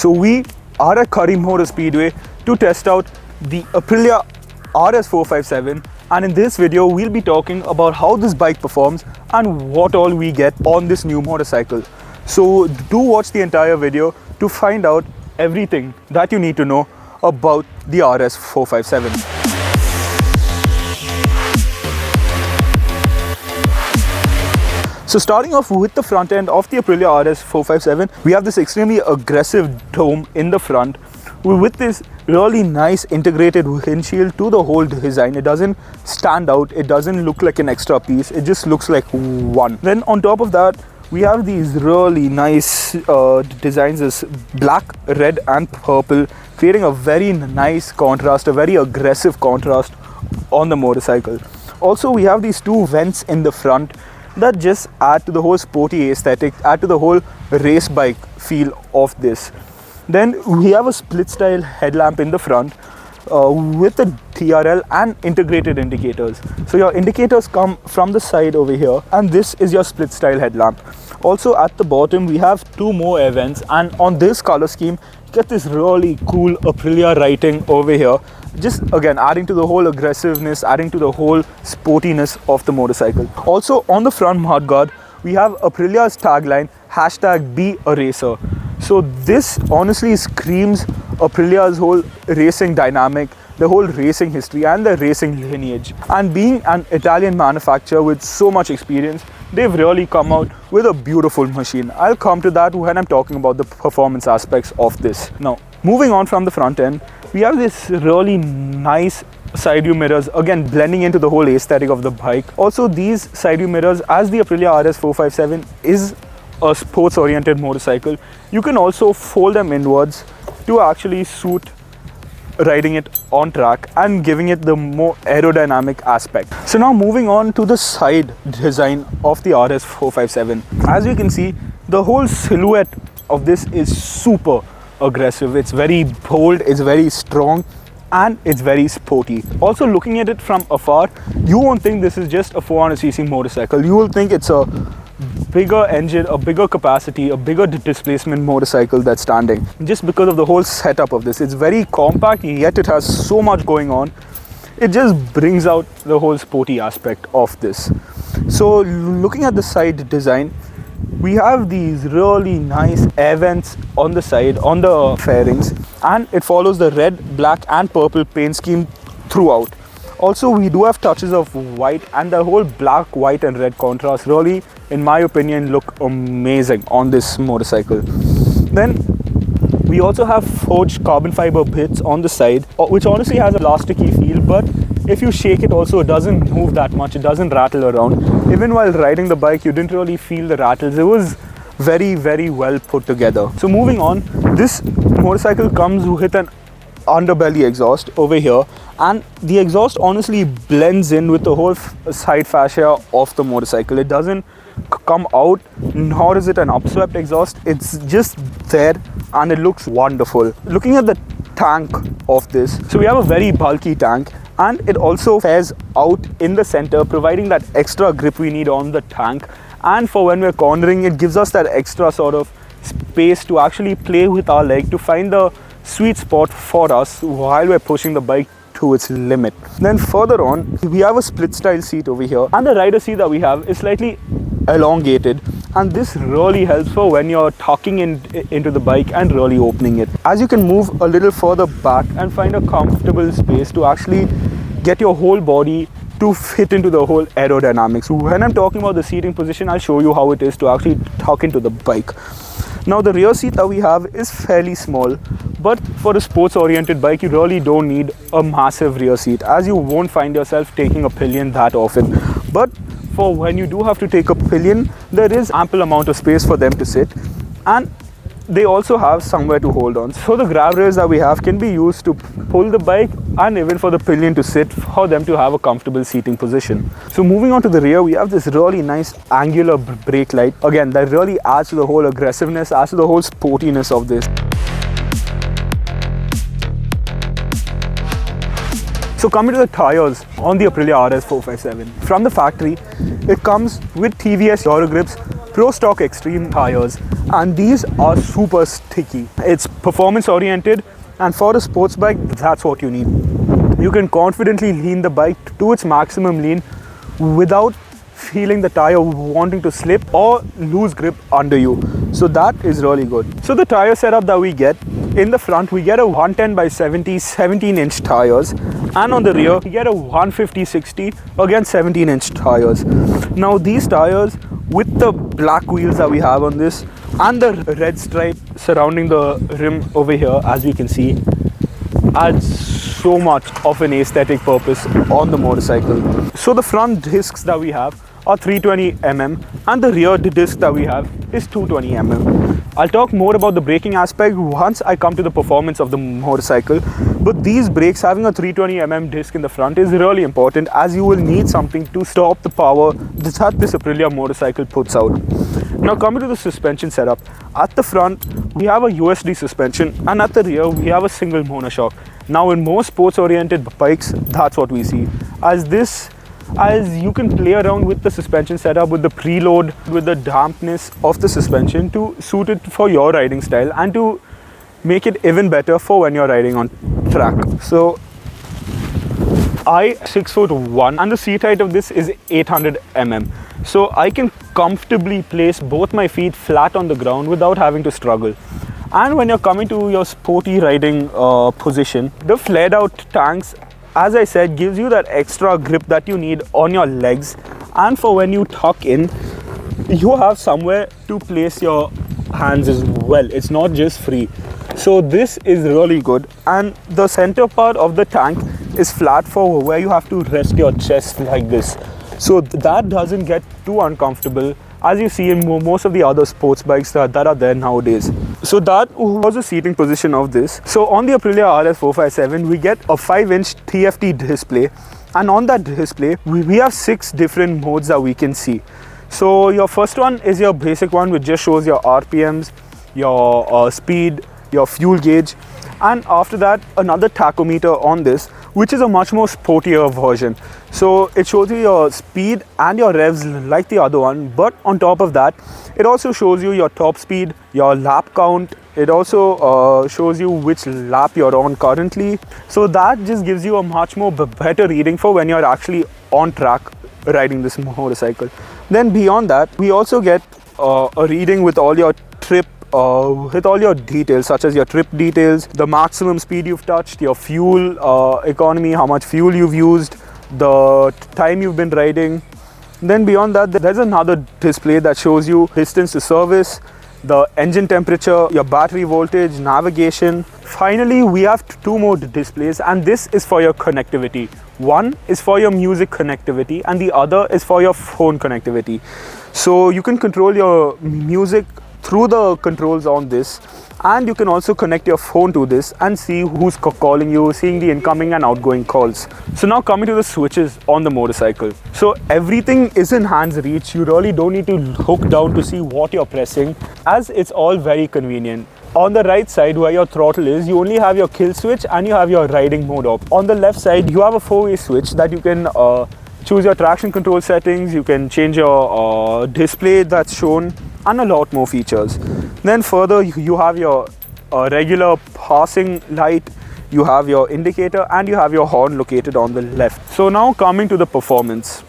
So we are at Curry Motor Speedway to test out the Aprilia RS457, and in this video we'll be talking about how this bike performs and what all we get on this new motorcycle. So do watch the entire video to find out everything that you need to know about the RS457. So starting off with the front end of the Aprilia RS457, we have this extremely aggressive dome in the front with this really nice integrated windshield to the whole design. It doesn't stand out, it doesn't look like an extra piece, it just looks like one. Then on top of that, we have these really nice designs, this black, red and purple, creating a very nice contrast, a very aggressive contrast on the motorcycle. Also, we have these two vents in the front that just add to the whole sporty aesthetic, add to the whole race bike feel of this. Then we have a split style headlamp in the front with a TRL and integrated indicators. So your indicators come from the side over here, and this is your split style headlamp. Also at the bottom we have two more air vents, and on this color scheme get this really cool Aprilia writing over here, just again adding to the whole aggressiveness, adding to the whole sportiness of the motorcycle. Also on the front mudguard we have Aprilia's tagline #BeARacer. So this honestly screams Aprilia's whole racing dynamic, the whole racing history and the racing lineage. And being an Italian manufacturer with so much experience, they've really come out with a beautiful machine. I'll come to that when I'm talking about the performance aspects of this. Now, moving on from the front end, we have this really nice side view mirrors, again blending into the whole aesthetic of the bike. Also, these side view mirrors, as the Aprilia RS457 is a sports oriented motorcycle, you can also fold them inwards to actually suit riding it on track and giving it the more aerodynamic aspect. So now moving on to the side design of the RS457. As you can see, the whole silhouette of this is super aggressive. It's very bold, it's very strong, and it's very sporty. Also, looking at it from afar, you won't think this is just a 400cc motorcycle. You will think it's a bigger engine, a bigger capacity, a bigger displacement motorcycle that's standing, just because of the whole setup of this. It's very compact, yet it has so much going on. It just brings out the whole sporty aspect of this. So looking at the side design, we have these really nice air vents on the side, on the fairings, and it follows the red, black and purple paint scheme throughout. Also, we do have touches of white, and the whole black, white and red contrast really, in my opinion, look amazing on this motorcycle. Then we also have forged carbon fiber bits on the side, which honestly has a plasticky feel, but if you shake it also, it doesn't move that much, it doesn't rattle around. Even while riding the bike, you didn't really feel the rattles. It was very, very well put together. So moving on, this motorcycle comes with an underbelly exhaust over here, and the exhaust honestly blends in with the whole side fascia of the motorcycle. It doesn't come out, nor is it an upswept exhaust. It's just there and it looks wonderful. Looking at the tank of this, so we have a very bulky tank, and it also fares out in the center, providing that extra grip we need on the tank. And for when we're cornering, it gives us that extra sort of space to actually play with our leg to find the sweet spot for us while we're pushing the bike to its limit. Then further on, we have a split style seat over here, and the rider seat that we have is slightly elongated, and this really helps for when you're tucking into the bike and really opening it. As you can move a little further back and find a comfortable space to actually get your whole body to fit into the whole aerodynamics. When I'm talking about the seating position, I'll show you how it is to actually tuck into the bike. Now the rear seat that we have is fairly small, but for a sports oriented bike you really don't need a massive rear seat, as you won't find yourself taking a pillion that often. But for when you do have to take a pillion, there is ample amount of space for them to sit, and they also have somewhere to hold on. So the grab rails that we have can be used to pull the bike, and even for the pillion to sit, for them to have a comfortable seating position. So moving on to the rear, we have this really nice angular brake light. Again, that really adds to the whole aggressiveness, adds to the whole sportiness of this. So coming to the tires on the Aprilia RS457. From the factory, it comes with TVS Eurogrips Pro Stock Extreme tires, and these are super sticky. It's performance oriented, and for a sports bike, that's what you need. You can confidently lean the bike to its maximum lean without feeling the tire wanting to slip or lose grip under you. So that is really good. So the tire setup that we get, in the front we get a 110 by 70 17-inch tires, and on the rear we get a 150/60, again 17-inch tires. Now these tires, with the black wheels that we have on this and the red stripe surrounding the rim over here, as we can see, adds so much of an aesthetic purpose on the motorcycle. So the front discs that we have are 320mm and the rear disc that we have is 220mm. I'll talk more about the braking aspect once I come to the performance of the motorcycle, but these brakes, having a 320mm disc in the front, is really important, as you will need something to stop the power that this Aprilia motorcycle puts out. Now coming to the suspension setup, at the front we have a USD suspension and at the rear we have a single monoshock. Now in most sports oriented bikes, that's what we see, as you can play around with the suspension setup, with the preload, with the dampness of the suspension to suit it for your riding style and to make it even better for when you're riding on track. So I 6'1" and the seat height of this is 800mm. So I can comfortably place both my feet flat on the ground without having to struggle. And when you're coming to your sporty riding position, the flared out tanks, as I said, gives you that extra grip that you need on your legs, and for when you tuck in, you have somewhere to place your hands as well. It's not just free. So this is really good, and the center part of the tank is flat for where you have to rest your chest like this. So that doesn't get too uncomfortable, as you see in most of the other sports bikes that are there nowadays. So that was the seating position of this. So on the Aprilia RS457, we get a 5-inch TFT display, and on that display we have 6 different modes that we can see. So your first one is your basic one, which just shows your RPMs, your speed, your fuel gauge, and after that another tachometer on this, which is a much more sportier version. So it shows you your speed and your revs like the other one, but on top of that it also shows you your top speed, your lap count. It also shows you which lap you're on currently. So that just gives you a much more better reading for when you're actually on track riding this motorcycle. Then beyond that, we also get a reading with all your trip, with all your details, such as your trip details, the maximum speed you've touched, your fuel economy, how much fuel you've used, the time you've been riding. Then beyond that, there's another display that shows you distance to service, the engine temperature, your battery voltage, navigation. Finally, we have 2 more displays, and this is for your connectivity. One is for your music connectivity and the other is for your phone connectivity. So you can control your music through the controls on this, and you can also connect your phone to this and see who's calling you, seeing the incoming and outgoing calls. So now coming to the switches on the motorcycle. So everything is in hands reach. You really don't need to look down to see what you're pressing, as it's all very convenient. On the right side where your throttle is, you only have your kill switch and you have your riding mode op. On the left side, you have a 4-way switch that you can choose your traction control settings, you can change your display that's shown, and a lot more features. Then further, you have your regular passing light, you have your indicator, and you have your horn located on the left. So now coming to the performance.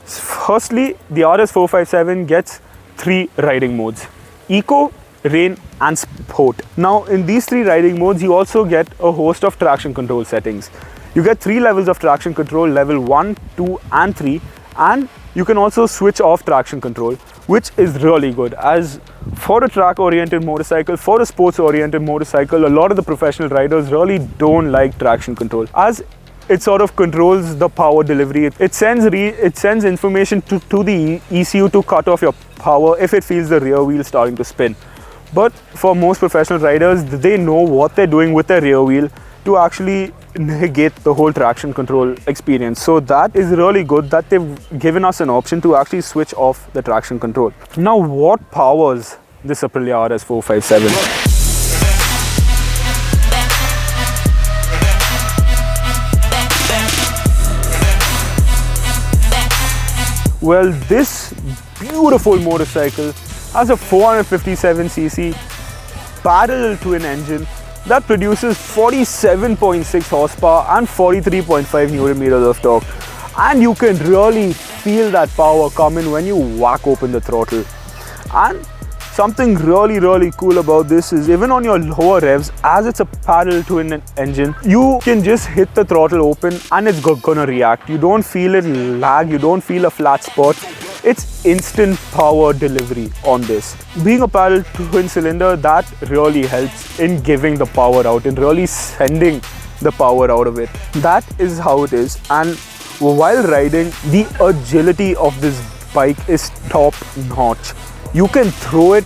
Firstly, the RS457 gets 3 riding modes: Eco, Rain and Sport. Now in these 3 riding modes, you also get a host of traction control settings. You get 3 levels of traction control, level 1, 2 and 3, and you can also switch off traction control, which is really good, as for a track oriented motorcycle, for a sports oriented motorcycle, a lot of the professional riders really don't like traction control, as it sort of controls the power delivery. It sends information to the ECU to cut off your power if it feels the rear wheel starting to spin. But for most professional riders, they know what they're doing with their rear wheel to actually negate the whole traction control experience. So that is really good that they've given us an option to actually switch off the traction control. Now, what powers this Aprilia RS457? Well, this beautiful motorcycle has a 457cc parallel twin engine that produces 47.6 horsepower and 43.5 Newton meters of torque. And you can really feel that power coming when you whack open the throttle. And something really cool about this is even on your lower revs, as it's a parallel twin engine, you can just hit the throttle open and it's gonna react. You don't feel it lag, you don't feel a flat spot. It's instant power delivery on this. Being a parallel twin cylinder, that really helps in giving the power out and really sending the power out of it. That is how it is. And while riding, the agility of this bike is top notch. You can throw it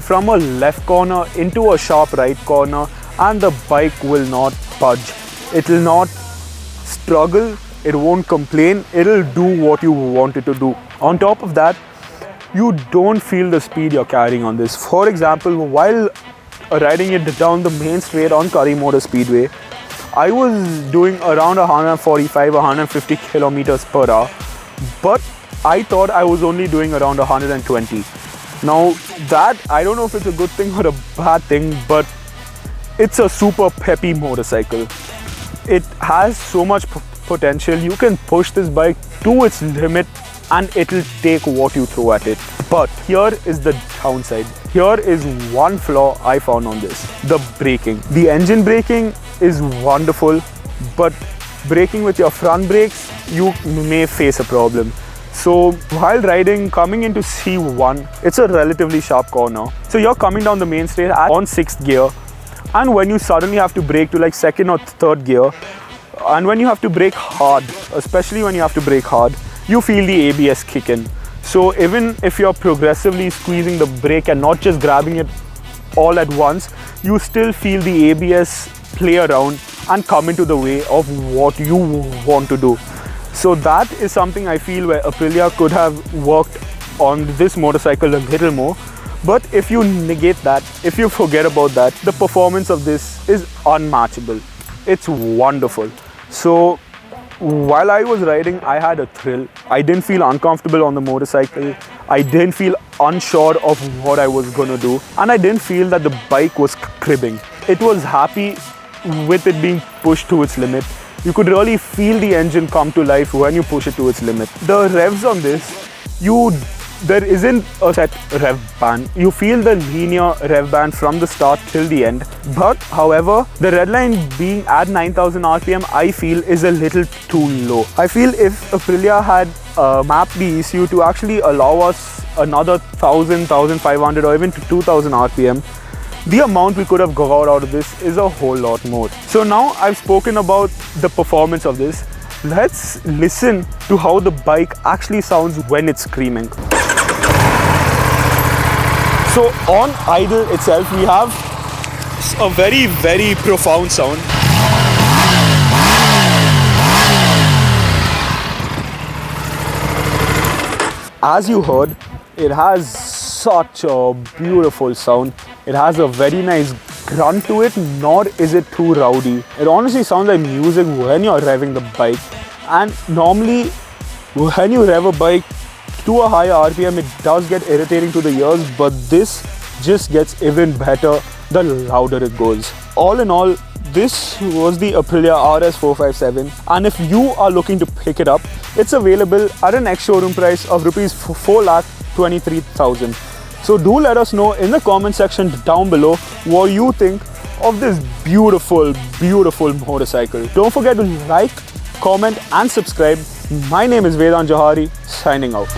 from a left corner into a sharp right corner and the bike will not budge. It will not struggle, it won't complain, it'll do what you want it to do. On top of that, you don't feel the speed you're carrying on this. For example, while riding it down the main straight on Curry Motor Speedway, I was doing around 145, 150 kilometers per hour, but I thought I was only doing around 120. Now that, I don't know if it's a good thing or a bad thing, but it's a super peppy motorcycle. It has so much potential. You can push this bike to its limit and it'll take what you throw at it. But here is the downside. Here is one flaw I found on this: the braking. The engine braking is wonderful, but braking with your front brakes, you may face a problem. So while riding, coming into C1, it's a relatively sharp corner. So you're coming down the main straight on 6th gear, and when you suddenly have to brake to like 2nd or 3rd gear, and when you have to brake hard, especially when you have to brake hard, you feel the ABS kick in. So even if you're progressively squeezing the brake and not just grabbing it all at once, you still feel the ABS play around and come into the way of what you want to do. So that is something I feel where Aprilia could have worked on this motorcycle a little more. But if you negate that, if you forget about that, the performance of this is unmatchable. It's wonderful. So while I was riding, I had a thrill. I didn't feel uncomfortable on the motorcycle. I didn't feel unsure of what I was gonna do. And I didn't feel that the bike was cribbing. It was happy with it being pushed to its limit. You could really feel the engine come to life when you push it to its limit. The revs on this, there isn't a set rev band. You feel the linear rev band from the start till the end. But however, the red line being at 9,000 RPM, I feel is a little too low. I feel if Aprilia had mapped the ECU to actually allow us another 1,000, 1,500 or even to 2,000 RPM, the amount we could have got out of this is a whole lot more. So now I've spoken about the performance of this. Let's listen to how the bike actually sounds when it's screaming. So on idle itself, we have a very profound sound. As you heard, it has such a beautiful sound. It has a very nice grunt to it, nor is it too rowdy. It honestly sounds like music when you're revving the bike. And normally, when you rev a bike to a higher RPM, it does get irritating to the ears, but this just gets even better the louder it goes. All in all, this was the Aprilia RS457, and if you are looking to pick it up, it's available at an ex-showroom price of Rs 4,23,000. So do let us know in the comment section down below what you think of this beautiful motorcycle. Don't forget to like, comment and subscribe. My name is Vedant Jouhari, signing out.